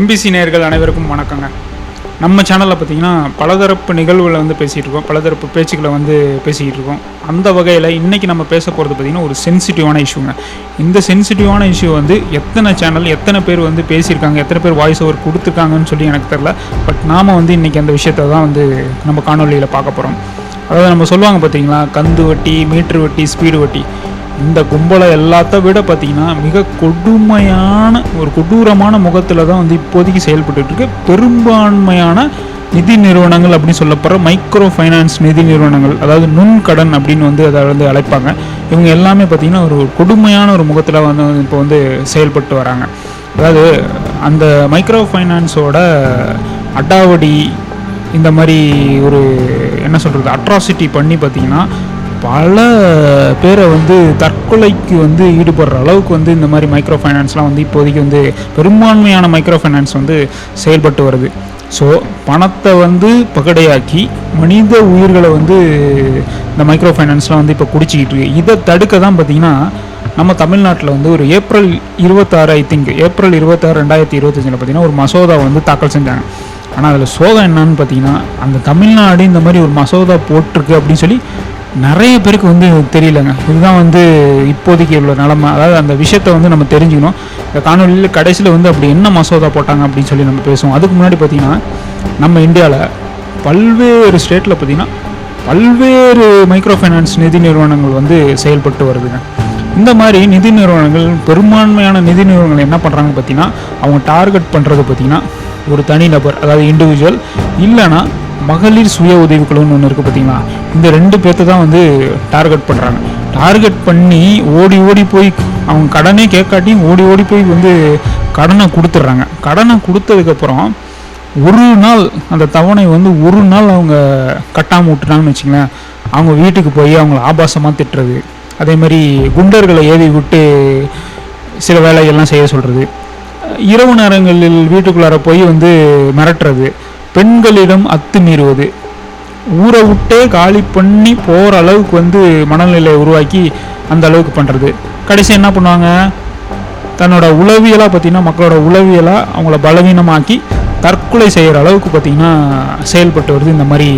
MBC நேயர்கள் அனைவருக்கும் வணக்கங்க. நம்ம சேனலில் பார்த்தீங்கன்னா பலதரப்பு நிகழ்வுகளை வந்து பேசிகிட்டு இருக்கோம், பலதரப்பு பேச்சுக்களை வந்து பேசிக்கிட்டு இருக்கோம். அந்த வகையில் இன்றைக்கி நம்ம பேச போகிறது பார்த்திங்கன்னா ஒரு சென்சிட்டிவான இஷ்யூங்க. இந்த சென்சிட்டிவான இஷ்யூ வந்து எத்தனை சேனல் எத்தனை பேர் வந்து பேசியிருக்காங்க, எத்தனை பேர் வாய்ஸ் ஓவர் கொடுத்துருக்காங்கன்னு சொல்லி எனக்கு தெரில. பட் நாம் வந்து இன்றைக்கி அந்த விஷயத்தை தான் வந்து நம்ம காணொலியில் பார்க்க போகிறோம். அதாவது நம்ம சொல்லுவாங்க பார்த்தீங்களா, கந்து வட்டி, மீட்ரு வட்டி, ஸ்பீடு வட்டி. இந்த கும்பலை எல்லாத்த விட பார்த்திங்கன்னா மிக கொடுமையான ஒரு கொடூரமான முகத்தில் தான் வந்து இப்போதைக்கு செயல்பட்டுருக்கு பெரும்பான்மையான நிதி நிறுவனங்கள் அப்படின்னு சொல்லப்படுற மைக்ரோ ஃபைனான்ஸ் நிதி நிறுவனங்கள், அதாவது நுண்கடன் அப்படின்னு வந்து அதை வந்து அழைப்பாங்க. இவங்க எல்லாமே பார்த்திங்கன்னா ஒரு கொடுமையான ஒரு முகத்தில் வந்து இப்போ வந்து செயல்பட்டு வராங்க. அதாவது அந்த மைக்ரோ ஃபைனான்ஸோட அடாவடி இந்த மாதிரி ஒரு என்ன சொல்கிறது அட்ராசிட்டி பண்ணி பார்த்திங்கன்னா பல பேரை வந்து தற்கொலைக்கு வந்து ஈடுபடுற அளவுக்கு வந்து இந்த மாதிரி மைக்ரோ ஃபைனான்ஸ்லாம் வந்து இப்போதைக்கு வந்து பெரும்பான்மையான மைக்ரோ ஃபைனான்ஸ் வந்து செயல்பட்டு வருது. ஸோ பணத்தை வந்து பகடையாக்கி மனித உயிர்களை வந்து இந்த மைக்ரோ ஃபைனான்ஸ்லாம் வந்து இப்போ குடிச்சிக்கிட்டு இருக்கு. இதை தடுக்க தான் பார்த்திங்கன்னா நம்ம தமிழ்நாட்டில் வந்து ஒரு ஏப்ரல் 26 ஏப்ரல் 26, 2025 பார்த்திங்கன்னா ஒரு மசோதா வந்து தாக்கல் செஞ்சாங்க. ஆனால் அதில் சோகம் என்னான்னு பார்த்தீங்கன்னா, அந்த தமிழ்நாடு இந்த மாதிரி ஒரு மசோதா போட்டிருக்கு அப்படின்னு சொல்லி நிறைய பேருக்கு வந்து தெரியலங்க. இதுதான் வந்து இப்போதைக்கு உள்ள நிலமை. அதாவது அந்த விஷயத்தை வந்து நம்ம தெரிஞ்சுக்கணும். இந்த காணொலியில் கடைசியில் வந்து அப்படி என்ன மசோதா போட்டாங்க அப்படின்னு சொல்லி நம்ம பேசுவோம். அதுக்கு முன்னாடி பார்த்திங்கன்னா நம்ம இந்தியாவில் பல்வேறு ஸ்டேட்டில் பார்த்திங்கன்னா பல்வேறு மைக்ரோ ஃபைனான்ஸ் நிதி நிறுவனங்கள் வந்து செயல்பட்டு வருதுங்க. இந்த மாதிரி நிதி நிறுவனங்கள், பெரும்பான்மையான நிதி நிறுவனங்கள் என்ன பண்ணுறாங்க பார்த்திங்கன்னா, அவங்க டார்கெட் பண்ணுறது பார்த்திங்கன்னா ஒரு தனிநபர், அதாவது இண்டிவிஜுவல், இல்லைனா மகளிர் சுய உதவிக்குழுன்னு ஒன்று இருக்குது பார்த்திங்களா. இந்த 2 பேர்த்த தான் வந்து டார்கெட் பண்ணுறாங்க. டார்கெட் பண்ணி ஓடி போய் அவங்க கடனே கேட்காட்டியும் ஓடி போய் வந்து கடனை கொடுத்துட்றாங்க. கடனை கொடுத்ததுக்கப்புறம் ஒரு நாள் அந்த தவணை வந்து ஒரு நாள் அவங்க கட்டாமல் விட்டுட்டாங்கன்னு வச்சுங்களேன், அவங்க வீட்டுக்கு போய் அவங்கள ஆபாசமாக திட்டுறது, அதே மாதிரி குண்டர்களை ஏவி விட்டு சில வேலைகள்லாம் செய்ய சொல்கிறது, இரவு நேரங்களில் வீட்டுக்குள்ளார போய் வந்து மிரட்டுறது, பெண்களிடம் அத்துமீறுவது, ஊரை விட்டே காலி பண்ணி போகிற அளவுக்கு வந்து மனநிலையை உருவாக்கி அந்த அளவுக்கு பண்ணுறது. கடைசி என்ன பண்ணுவாங்க, தன்னோட உளவியலாக பார்த்திங்கன்னா மக்களோட உளவியலாக அவங்கள பலவீனமாக்கி தற்கொலை செய்கிற அளவுக்கு பார்த்திங்கன்னா செயல்பட்டு வருது இந்த மாதிரி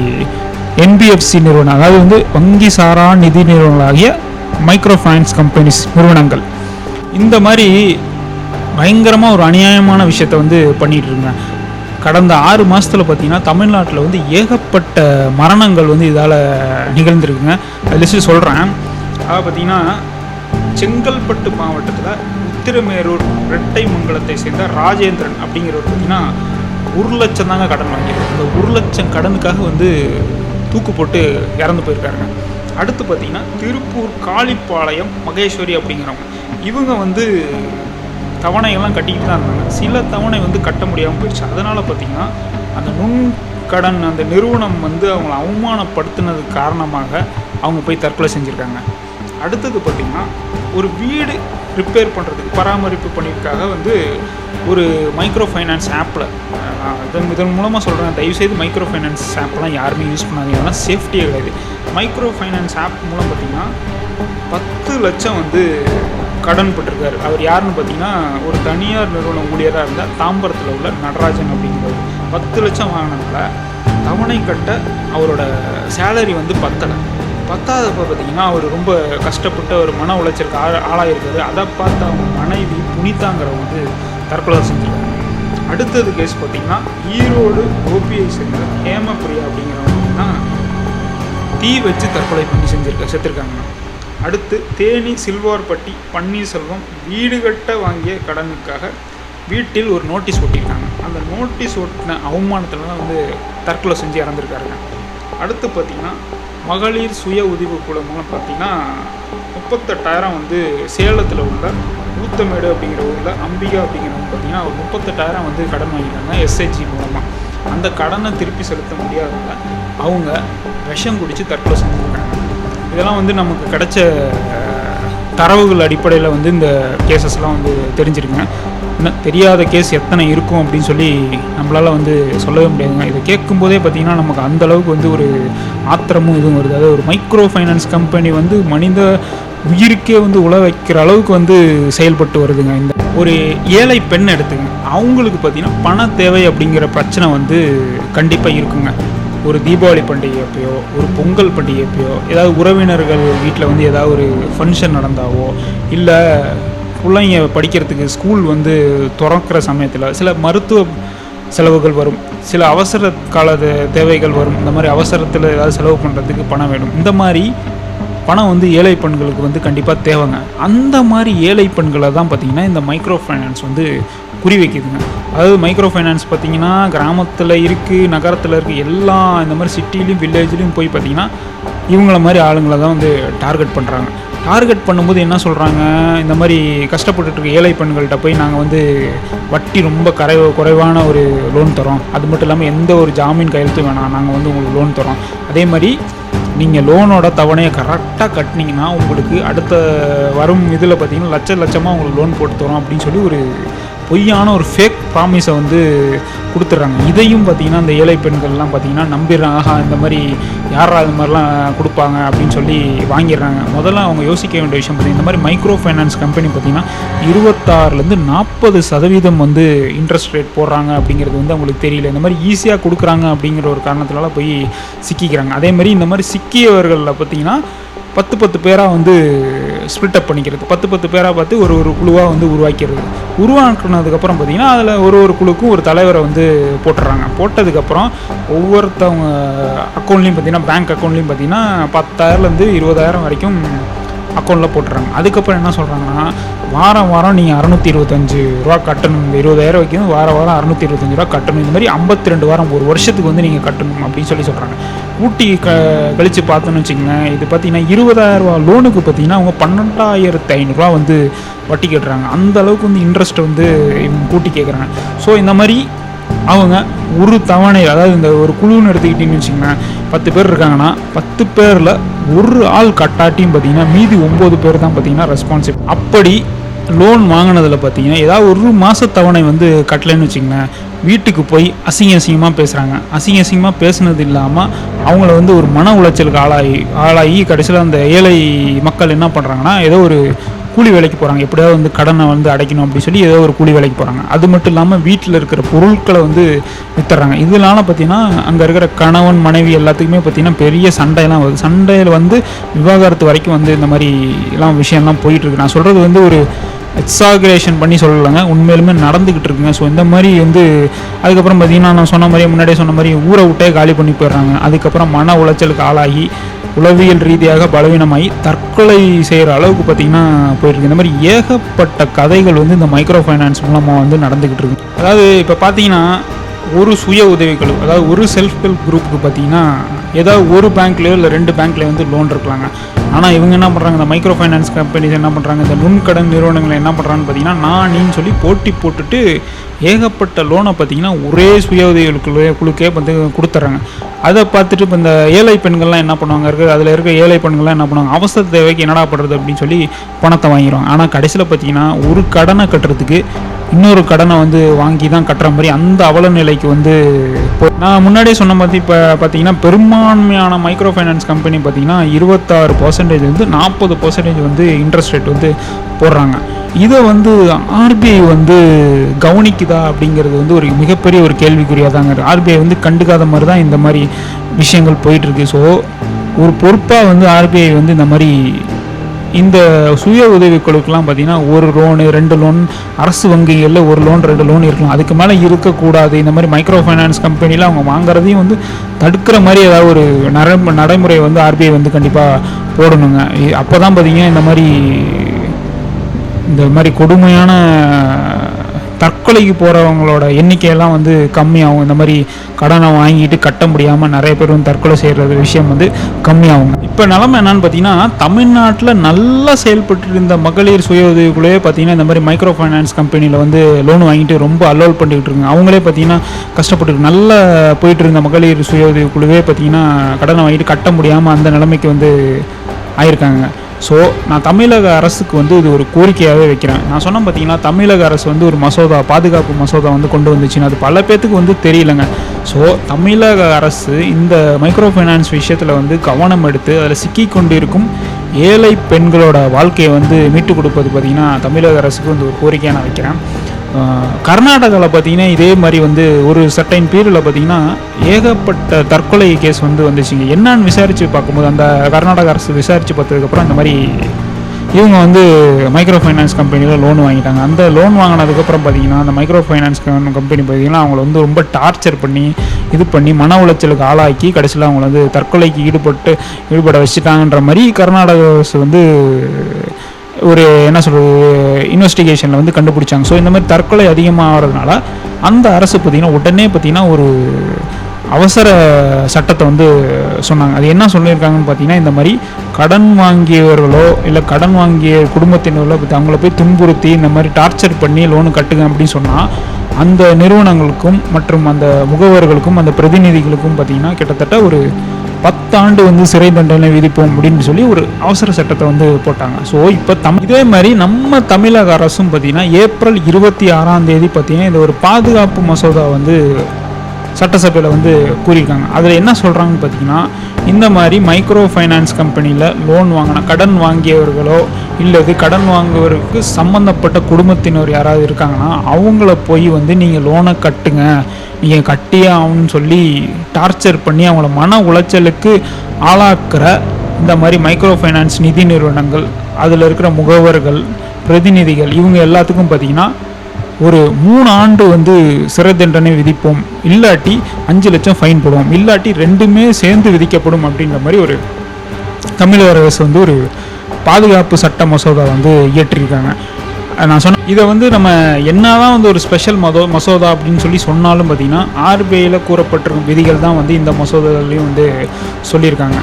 என்பிஎஃப்சி நிறுவனம், அதாவது வந்து வங்கி சாரா நிதி நிறுவனங்களாகிய மைக்ரோ ஃபைனான்ஸ் கம்பெனிஸ் நிறுவனங்கள். இந்த மாதிரி பயங்கரமாக ஒரு அநியாயமான விஷயத்தை வந்து பண்ணிகிட்டு இருங்க. கடந்த 6 மாதத்தில் பார்த்திங்கன்னா தமிழ்நாட்டில் வந்து ஏகப்பட்ட மரணங்கள் வந்து இதால் நிகழ்ந்துருக்குங்க. லிஸ்ட்டு சொல்கிறேன். அதாவது பார்த்திங்கன்னா செங்கல்பட்டு மாவட்டத்தில் உத்திரமேரூர் ரெட்டைமங்கலத்தை சேர்ந்த ராஜேந்திரன் அப்படிங்கிறவர் பார்த்திங்கன்னா 1 லட்சம் தாங்க கடன் வாங்கியிருக்காரு. அந்த 1 லட்சம் கடனுக்காக வந்து தூக்கு போட்டு இறந்து போயிருக்காருங்க. அடுத்து பார்த்திங்கன்னா திருப்பூர் காளிப்பாளையம் மகேஸ்வரி அப்படிங்கிறவங்க, இவங்க வந்து தவணைகள்லாம் கட்டிக்கிட்டு தான் இருந்தாங்க. சில தவணை வந்து கட்ட முடியாமல் போயிடுச்சு. அதனால் பார்த்திங்கன்னா அந்த நுண்கடன் அந்த நிறுவனம் வந்து அவங்கள அவமானப்படுத்தினதுக்கு காரணமாக அவங்க போய் தற்கொலை செஞ்சுருக்காங்க. அடுத்தது பார்த்திங்கன்னா ஒரு வீடு ரிப்பேர் பண்ணுறதுக்கு பராமரிப்பு பணிக்காக வந்து ஒரு மைக்ரோ ஃபைனான்ஸ் ஆப்பில், இதன் மூலமாக சொல்கிறேன், தயவுசெய்து மைக்ரோ ஃபைனான்ஸ் ஆப்லாம் யாருமே யூஸ் பண்ணாதீங்க, அதெல்லாம் சேஃப்டியே கிடையாது. மைக்ரோ ஃபைனான்ஸ் ஆப் மூலம் பார்த்திங்கன்னா 10 லட்சம் வந்து கடன் பட்டிருக்காரு. அவர் யாருன்னு பார்த்தீங்கன்னா ஒரு தனியார் நிறுவன ஊழியராக இருந்தால் தாம்பரத்தில் உள்ள நடராஜன் அப்படிங்கிறவர் 10 லட்சம் வாங்கினதுனால தவணை கட்ட அவரோட சேலரி வந்து பத்தாதப்போ பார்த்திங்கன்னா அவர் ரொம்ப கஷ்டப்பட்டு ஒரு மன உளைச்சலுக்கு ஆளாயிருக்காரு. அதை பார்த்து அவங்க மனைவி புனிதாங்கிறவங்க வந்து தற்கொலை செஞ்சுருக்காங்க. அடுத்தது கேஸ் பார்த்திங்கன்னா ஈரோடு கோபியை சேர்ந்த ஹேமபிரியா அப்படிங்கிறவங்க பார்த்திங்கன்னா தீ வச்சு தற்கொலை பண்ணி செத்துருக்காங்க. அடுத்து தேனி சில்வார்பட்டி பன்னீர்செல்வம் வீடு கட்ட வாங்கிய கடனுக்காக வீட்டில் ஒரு நோட்டீஸ் ஒட்டியிருக்காங்க. அந்த நோட்டீஸ் ஒட்டின அவமானத்தில் தான் வந்து தற்கொலை செஞ்சு இறந்துருக்காருங்க. அடுத்து பார்த்திங்கன்னா மகளிர் சுய உதவி குழு மூலம் பார்த்திங்கன்னா 38,000 வந்து சேலத்தில் உள்ள ஊத்தமேடு அப்படிங்கிற ஊரில் அம்பிகா அப்படிங்கிறவங்க பார்த்திங்கன்னா ஒரு 38,000 வந்து கடன் வாங்கிட்டாங்க எஸ்ஹெச்ஜி மூலமாக. அந்த கடனை திருப்பி செலுத்த முடியாதவங்க அவங்க விஷம் குடித்து தற்கொலை செஞ்சுருக்காங்க. இதெல்லாம் வந்து நமக்கு கிடைச்ச தரவுகள் அடிப்படையில் வந்து இந்த கேசஸ்லாம் வந்து தெரிஞ்சிருக்குங்க. இன்னும் தெரியாத கேஸ் எத்தனை இருக்கும் அப்படின்னு சொல்லி நம்மளால் வந்து சொல்லவே முடியாதுங்க. இதை கேட்கும்போதே பார்த்திங்கன்னா நமக்கு அந்தளவுக்கு வந்து ஒரு ஆத்திரமும் இதுவும் வருது. அதாவது ஒரு மைக்ரோ ஃபைனான்ஸ் கம்பெனி வந்து மனித உயிருக்கே வந்து உழ வைக்கிற அளவுக்கு வந்து செயல்பட்டு வருதுங்க. இந்த ஒரு ஏழை பெண் எடுத்துங்க, அவங்களுக்கு பார்த்திங்கன்னா பண தேவை அப்படிங்கிற பிரச்சனை வந்து கண்டிப்பாக இருக்குங்க. ஒரு தீபாவளி பண்டிகை அப்பயோ, ஒரு பொங்கல் பண்டிகை அப்பயோ, ஏதாவது உறவினர்கள் வீட்டில் வந்து ஏதாவது ஒரு ஃபங்க்ஷன் நடந்தாவோ, இல்லை பிள்ளைங்க படிக்கிறதுக்கு ஸ்கூல் வந்து திறக்கிற சமயத்தில் சில மருத்துவ செலவுகள் வரும், சில அவசர கால தேவைகள் வரும். இந்த மாதிரி அவசரத்தில் ஏதாவது செலவு பண்ணுறதுக்கு பணம் வேணும். இந்த மாதிரி பணம் வந்து ஏழை பெண்களுக்கு வந்து கண்டிப்பாக தேவைங்க. அந்த மாதிரி ஏழை பெண்களை தான் பார்த்திங்கன்னா இந்த மைக்ரோ ஃபைனான்ஸ் வந்து குறி வைக்குதுங்க. அதாவது மைக்ரோ ஃபைனான்ஸ் பார்த்திங்கன்னா கிராமத்தில் இருக்குது, நகரத்தில் இருக்குது, எல்லா இந்த மாதிரி சிட்டிலையும் வில்லேஜ்லேயும் போய் பார்த்திங்கன்னா இவங்கள மாதிரி ஆளுங்களை தான் வந்து டார்கெட் பண்ணுறாங்க. டார்கெட் பண்ணும்போது என்ன சொல்கிறாங்க, இந்த மாதிரி கஷ்டப்பட்டுருக்க ஏழை பெண்கள்கிட்ட போய் நாங்கள் வந்து வட்டி ரொம்ப குறைவான ஒரு லோன் தரோம், அது மட்டும் இல்லாமல் எந்த ஒரு ஜாமீன் கையெழுத்து வேணாம், நாங்கள் வந்து உங்களுக்கு லோன் தரோம், அதே மாதிரி நீங்கள் லோனோட தவணையை கரெக்டாக கட்டினீங்கன்னா உங்களுக்கு அடுத்த வரும் இதில் பார்த்திங்கன்னா லட்சமாக உங்களுக்கு லோன் போட்டு தரோம் அப்படின்னு சொல்லி ஒரு பொய்யான ஒரு ஃபேக் ப்ராமிஸை வந்து கொடுத்துட்றாங்க. இதையும் பார்த்திங்கன்னா இந்த ஏழை பெண்கள்லாம் பார்த்திங்கன்னா நம்பிடுறாங்க. ஆஹா, இந்த மாதிரி யாரா இது மாதிரிலாம் கொடுப்பாங்க அப்படின்னு சொல்லி வாங்கிடுறாங்க. முதல்ல அவங்க யோசிக்க வேண்டிய விஷயம் பார்த்திங்கன்னா, இந்த மாதிரி மைக்ரோ ஃபைனான்ஸ் கம்பெனி பார்த்திங்கன்னா 26லேருந்து 40% வந்து இன்ட்ரெஸ்ட் ரேட் போடுறாங்க அப்படிங்கிறது வந்து அவங்களுக்கு தெரியல. இந்த மாதிரி ஈஸியாக கொடுக்குறாங்க அப்படிங்கிற ஒரு காரணத்தினால போய் சிக்கிக்கிறாங்க. அதே மாதிரி இந்த மாதிரி சிக்கியவர்களில் பார்த்திங்கன்னா 10 பேராக வந்து ஸ்ப்ளிட் அப் பண்ணிக்கிறது, 10 பேராக பார்த்து ஒரு குழுவாக வந்து உருவாக்குனதுக்கப்புறம் பார்த்திங்கன்னா அதில் ஒரு குழுக்கும் ஒரு தலைவரை வந்து போட்டுடுறாங்க. போட்டதுக்கப்புறம் ஒவ்வொருத்தவங்க அக்கௌண்ட்லேயும் பார்த்திங்கன்னா பேங்க் அக்கௌண்ட்லேயும் பார்த்திங்கன்னா 10,000லேருந்து 20,000 வரைக்கும் அக்கௌண்ட்டில் போட்டுறாங்க. அதுக்கப்புறம் என்ன சொல்கிறாங்கன்னா, வாரம் நீங்கள் 625 ரூபா கட்டணும், இந்த 20,000 வைக்கணும், வாரம் 625 ரூபா கட்டணும், இந்த மாதிரி 52 வாரம் ஒரு வருஷத்துக்கு வந்து நீங்கள் கட்டணும் அப்படின்னு சொல்கிறாங்க. ஊட்டி கழித்து பார்த்தோன்னு வச்சுக்கோங்களேன், இது பார்த்திங்கன்னா 20,000 ரூபா லோனுக்கு பார்த்திங்கன்னா அவங்க 12,500 வந்து வட்டி கட்டுறாங்க. அந்த அளவுக்கு வந்து இன்ட்ரெஸ்ட் வந்து இவங்க கூட்டி கேட்குறாங்க. ஸோ இந்த மாதிரி அவங்க ஒரு தவணை, அதாவது இந்த ஒரு குழுன்னு எடுத்துக்கிட்டிங்கன்னு வச்சுக்கோங்களேன், 10 பேர் இருக்காங்கன்னா 10 பேரில் ஒரு ஆள் கட்டாட்டியும் பார்த்திங்கன்னா மீதி 9 பேர் தான் பார்த்திங்கன்னா ரெஸ்பான்சிபிள். அப்படி லோன் வாங்கினதில் பார்த்திங்கன்னா ஏதாவது ஒரு மாத தவணை வந்து கட்டலைன்னு வச்சுக்கோங்களேன், வீட்டுக்கு போய் அசிங்கமாக பேசுகிறாங்க. அசிங்கமாக பேசுனது இல்லாமல் அவங்கள வந்து ஒரு மன உளைச்சலுக்கு ஆளாகி கடைசியில் அந்த ஏழை மக்கள் என்ன பண்ணுறாங்கன்னா ஏதோ ஒரு கூலி வேலைக்கு போகிறாங்க, எப்படியாவது வந்து கடனை வந்து அடைக்கணும் அப்படின்னு சொல்லி ஏதோ ஒரு கூலி வேலைக்கு போகிறாங்க. அது மட்டும் இல்லாமல் வீட்டில் இருக்கிற பொருட்களை வந்து வித்துறாங்க. இதனால பார்த்திங்கன்னா அங்கே இருக்கிற கணவன் மனைவி எல்லாத்துக்குமே பார்த்திங்கன்னா பெரிய சண்டையெல்லாம் வருது. சண்டையில் வந்து விவாகரத்து வரைக்கும் வந்து இந்த மாதிரி எல்லாம் விஷயம்லாம் போயிட்டுருக்கு. நான் சொல்கிறது வந்து ஒரு எக்ஸாகரேஷன் பண்ணி சொல்லலைங்க, உண்மையிலுமே நடந்துக்கிட்டு இருக்குங்க. ஸோ இந்த மாதிரி வந்து அதுக்கப்புறம் பார்த்திங்கன்னா நான் முன்னாடியே சொன்ன மாதிரி ஊரை விட்டே காலி பண்ணி போயிடுறாங்க. அதுக்கப்புறம் மன உளைச்சலுக்கு ஆளாகி உளவியல் ரீதியாக பலவீனமாகி தற்கொலை செய்கிற அளவுக்கு பார்த்திங்கன்னா போயிருக்கு. இந்த மாதிரி ஏகப்பட்ட கதைகள் வந்து இந்த மைக்ரோ ஃபைனான்ஸ் மூலமாக வந்து நடந்துக்கிட்டு இருக்கு. அதாவது இப்போ பார்த்தீங்கன்னா ஒரு சுய உதவிக்குழு, அதாவது ஒரு செல்ஃப் ஹெல்ப் குரூப்புக்கு பார்த்திங்கன்னா ஏதாவது ஒரு பேங்க்லேயோ இல்லை 2 பேங்க்லேயோ வந்து லோன் இருக்கலாங்க. ஆனால் இவங்க என்ன பண்ணுறாங்க, இந்த மைக்ரோ ஃபைனான்ஸ் கம்பெனிஸ் என்ன பண்ணுறாங்க, இந்த நுண்கடன் நிறுவனங்கள் என்ன பண்ணுறாங்கன்னு பார்த்தீங்கன்னா நீன்னு சொல்லி போட்டி போட்டுட்டு ஏகப்பட்ட லோனை பார்த்திங்கன்னா ஒரே சுய உதவி குழுக்கே வந்து கொடுத்துட்றாங்க. அதை பார்த்துட்டு இப்போ இந்த ஏழை பெண்கள்லாம் என்ன பண்ணுவாங்க, அதில் இருக்க ஏழை பெண்கள்லாம் என்ன பண்ணுவாங்க, அவசர தேவைக்கு என்னடா பண்ணுறது அப்படின்னு சொல்லி பணத்தை வாங்கிடுவாங்க. ஆனால் கடைசியில் பார்த்திங்கன்னா ஒரு கடனை கட்டுறதுக்கு இன்னொரு கடனை வந்து வாங்கி தான் கட்டுற மாதிரி அந்த அவல நிலைக்கு வந்து நான் முன்னாடியே சொன்ன மாதிரி இப்போ பார்த்திங்கன்னா பெரும்பான்மையான மைக்ரோ ஃபைனான்ஸ் கம்பெனி பார்த்திங்கன்னா 26% வந்து 40% வந்து இன்ட்ரெஸ்ட் ரேட் வந்து போடுறாங்க. இதை வந்து ஆர்பிஐ வந்து கவனிக்குதா அப்படிங்கிறது வந்து ஒரு மிகப்பெரிய ஒரு கேள்விக்குறியாக தாங்க. ஆர்பிஐ வந்து கண்டுக்காத மாதிரி தான் இந்த மாதிரி விஷயங்கள் போயிட்டுருக்கு. ஸோ ஒரு பொறுப்பாக வந்து ஆர்பிஐ வந்து இந்த மாதிரி இந்த சுய உதவிக்குழுக்கெல்லாம் பார்த்திங்கன்னா ஒரு லோனு 2 லோன், அரசு வங்கிகளில் ஒரு லோன் 2 லோன் இருக்கலாம், அதுக்கு மேலே இருக்கக்கூடாது. இந்த மாதிரி மைக்ரோ ஃபைனான்ஸ் கம்பெனியில் அவங்க வாங்குறதையும் வந்து தடுக்கிற மாதிரி ஏதாவது ஒரு நடைமுறை வந்து ஆர்பிஐ வந்து கண்டிப்பாக போடணுங்க. அப்போ தான் பார்த்திங்கன்னா இந்த மாதிரி கொடுமையான தற்கொலைக்கு போகிறவங்களோட எண்ணிக்கையெல்லாம் வந்து கம்மியாகும். இந்த மாதிரி கடனை வாங்கிட்டு கட்ட முடியாமல் நிறைய பேர் வந்து தற்கொலை செய்கிறது விஷயம் வந்து கம்மியாகுங்க. இப்போ நிலமை என்னன்னு பார்த்தீங்கன்னா, தமிழ்நாட்டில் நல்லா செயல்பட்டு இருந்த மகளிர் சுய உதவிக்குள்ளே பார்த்தீங்கன்னா இந்த மாதிரி மைக்ரோ ஃபைனான்ஸ் கம்பெனியில் வந்து லோன் வாங்கிட்டு ரொம்ப அல்லோல் பண்ணிக்கிட்டு இருக்காங்க. அவங்களே பார்த்தீங்கன்னா கஷ்டப்பட்டு நல்லா போயிட்டு இருந்த மகளிர் சுய உதவிக்குழுவே பார்த்தீங்கன்னா கடனை வாங்கிட்டு கட்ட முடியாமல் அந்த நிலைமைக்கு வந்து ஆயிருக்காங்க. ஸோ நான் தமிழக அரசுக்கு வந்து இது ஒரு கோரிக்கையாகவே வைக்கிறேன். நான் சொன்னேன் பார்த்தீங்கன்னா, தமிழக அரசு வந்து ஒரு பாதுகாப்பு மசோதா வந்து கொண்டு வந்துச்சுன்னு அது பல பேத்துக்கு வந்து தெரியலைங்க. ஸோ தமிழக அரசு இந்த மைக்ரோ ஃபைனான்ஸ் விஷயத்தில் வந்து கவனம் எடுத்து அதில் சிக்கி கொண்டு இருக்கும் ஏழை பெண்களோட வாழ்க்கையை வந்து மீட்டு கொடுப்பது பார்த்திங்கன்னா தமிழக அரசுக்கு வந்து ஒரு கோரிக்கையாக நான் வைக்கிறேன். கர்நாடகாவில் பார்த்தீங்கன்னா இதே மாதிரி வந்து ஒரு சர்டைன் பீரியடில் பார்த்தீங்கன்னா ஏகப்பட்ட தற்கொலை கேஸ் வந்து வந்துச்சுங்க. என்னன்னு விசாரித்து பார்க்கும்போது அந்த கர்நாடக அரசு விசாரித்து பார்த்ததுக்கப்புறம் அந்த மாதிரி இவங்க வந்து மைக்ரோ ஃபைனான்ஸ் கம்பெனியில் லோன் வாங்கிட்டாங்க. அந்த லோன் வாங்கினதுக்கப்புறம் பார்த்தீங்கன்னா அந்த மைக்ரோ ஃபைனான்ஸ் கம்பெனி பார்த்தீங்கன்னா அவங்கள வந்து ரொம்ப டார்ச்சர் பண்ணி இது பண்ணி மன உளைச்சலுக்கு ஆளாக்கி கடைசியில் அவங்கள வந்து தற்கொலைக்கு ஈடுபட வச்சுட்டாங்கன்ற மாதிரி கர்நாடக அரசு வந்து ஒரு என்ன சொல்கிறது இன்வெஸ்டிகேஷனில் வந்து கண்டுபிடிச்சாங்க. ஸோ இந்த மாதிரி தற்கொலை அதிகமாகிறதுனால அந்த அரசு பார்த்திங்கன்னா உடனே பார்த்திங்கன்னா ஒரு அவசர சட்டத்தை வந்து சொன்னாங்க. அது என்ன சொல்லியிருக்காங்கன்னு பார்த்தீங்கன்னா, இந்த மாதிரி கடன் வாங்கியவர்களோ இல்லை கடன் வாங்கிய குடும்பத்தினர்களோ அவங்கள போய் துன்புறுத்தி இந்த மாதிரி டார்ச்சர் பண்ணி லோனு கட்டுங்க அப்படின்னு சொன்னால் அந்த நிறுவனங்களுக்கும் மற்றும் அந்த முகவர்களுக்கும் அந்த பிரதிநிதிகளுக்கும் பார்த்திங்கன்னா கிட்டத்தட்ட ஒரு 10 ஆண்டு வந்து சிறை தண்டனை விதிப்போம் அப்படின்னு சொல்லி ஒரு அவசர சட்டத்தை வந்து போட்டாங்க. ஸோ இப்போ இதே மாதிரி நம்ம தமிழக அரசும் பார்த்திங்கன்னா ஏப்ரல் 26 பார்த்திங்கன்னா இந்த ஒரு பாதுகாப்பு மசோதா வந்து சட்டசபையில் வந்து கூறியிருக்காங்க. அதில் என்ன சொல்கிறாங்கன்னு பார்த்தீங்கன்னா, இந்த மாதிரி மைக்ரோ ஃபைனான்ஸ் கம்பெனியில் லோன் வாங்கின கடன் வாங்கியவர்களோ இல்லது கடன் வாங்குவதற்கு சம்மந்தப்பட்ட குடும்பத்தினர் யாராவது இருக்காங்கன்னா அவங்கள போய் வந்து நீங்கள் லோனை கட்டுங்க, நீங்கள் கட்டியே ஆகணும்னு சொல்லி டார்ச்சர் பண்ணி அவங்கள மன உளைச்சலுக்கு ஆளாக்குற இந்த மாதிரி மைக்ரோ ஃபைனான்ஸ் நிதி நிறுவனங்கள், அதில் இருக்கிற முகவர்கள், பிரதிநிதிகள் இவங்க எல்லாத்துக்கும் பார்த்திங்கன்னா ஒரு 3 ஆண்டு வந்து சிறை தண்டனை விதிப்போம், இல்லாட்டி 5 லட்சம் ஃபைன் போடுவோம், இல்லாட்டி ரெண்டுமே சேர்ந்து விதிக்கப்படும் அப்படின்ற மாதிரி ஒரு தமிழக அரசு வந்து ஒரு பாதுகாப்பு சட்ட மசோதா வந்து இயற்றியிருக்காங்க. நான் சொன்ன இதை வந்து நம்ம என்னதான் வந்து ஒரு ஸ்பெஷல் மசோதா அப்படின்னு சொல்லி சொன்னாலும் பார்த்திங்கன்னா ஆர்பிஐயில் கூறப்பட்டிருக்கும் விதிகள் தான் வந்து இந்த மசோதாலையும் வந்து சொல்லியிருக்காங்க.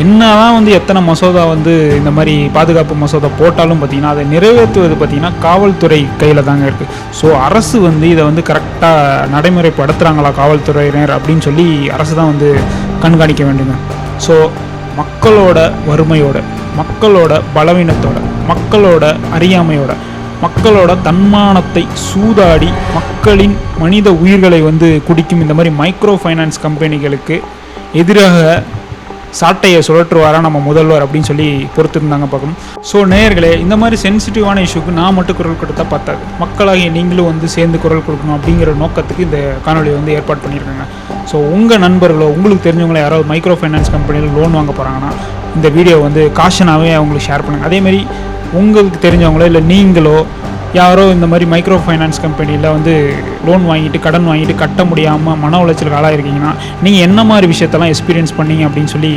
என்னதான் வந்து எத்தனை மசோதா வந்து இந்த மாதிரி பாதுகாப்பு மசோதா போட்டாலும் பார்த்திங்கன்னா அதை நிறைவேற்றுவது பார்த்திங்கன்னா காவல்துறை கையில் தாங்க இருக்குது. ஸோ அரசு வந்து இதை வந்து கரெக்டாக நடைமுறைப்படுத்துகிறாங்களா காவல்துறையினர் அப்படின்னு சொல்லி அரசு தான் வந்து கண்காணிக்க வேண்டுங்க. ஸோ மக்களோட வறுமையோட, மக்களோட பலவீனத்தோட, மக்களோட அறியாமையோட, மக்களோட தன்மானத்தை சூதாடி மக்களின் மனித உயிர்களை வந்து குடிக்கும் இந்த மாதிரி மைக்ரோ ஃபைனான்ஸ் கம்பெனிகளுக்கு எதிராக சாட்டையை சுழற்றுவாரா நம்ம முதல்வர் அப்படின்னு சொல்லி பொறுத்திருந்தாங்க பார்க்கணும். ஸோ நேயர்களே, இந்த மாதிரி சென்சிட்டிவான இஷ்யூக்கு நான் மட்டும் குரல் கொடுத்தா பார்த்தாது, மக்களாகிய நீங்களும் வந்து சேர்ந்து குரல் கொடுக்கணும் அப்படிங்கிற நோக்கத்துக்கு இந்த காணொலியை வந்து ஏற்பாடு பண்ணியிருக்காங்க. ஸோ உங்கள் நண்பர்களோ உங்களுக்கு தெரிஞ்சவங்களோ யாராவது மைக்ரோ ஃபைனான்ஸ் கம்பெனியில் லோன் வாங்க போகிறாங்கன்னா இந்த வீடியோ வந்து காஷனாகவே அவங்களுக்கு ஷேர் பண்ணுங்கள். அதேமாதிரி உங்களுக்கு தெரிஞ்சவங்களோ இல்லை நீங்களோ யாரோ இந்த மாதிரி மைக்ரோ ஃபைனான்ஸ் கம்பெனியில் வந்து லோன் வாங்கிட்டு கடன் வாங்கிட்டு கட்ட முடியாமல் மன உளைச்சலுக்கு ஆளாக இருக்கீங்கன்னா நீங்கள் என்ன மாதிரி விஷயத்தெல்லாம் எக்ஸ்பீரியன்ஸ் பண்ணீங்க அப்படின்னு சொல்லி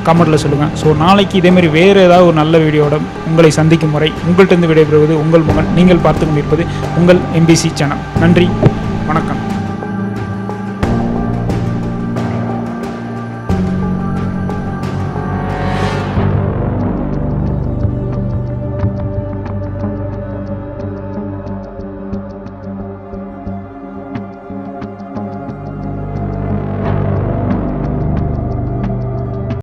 கமெண்ட்டில் சொல்லுங்கள். ஸோ நாளைக்கு இதேமாதிரி வேறு ஏதாவது ஒரு நல்ல வீடியோட உங்களை சந்திக்கும் முறை உங்கள்கிட்ட விடைபெறுவது உங்கள் மகன். நீங்கள் பார்த்து கொண்டிருப்பது உங்கள் MBC சேனல். நன்றி, வணக்கம்.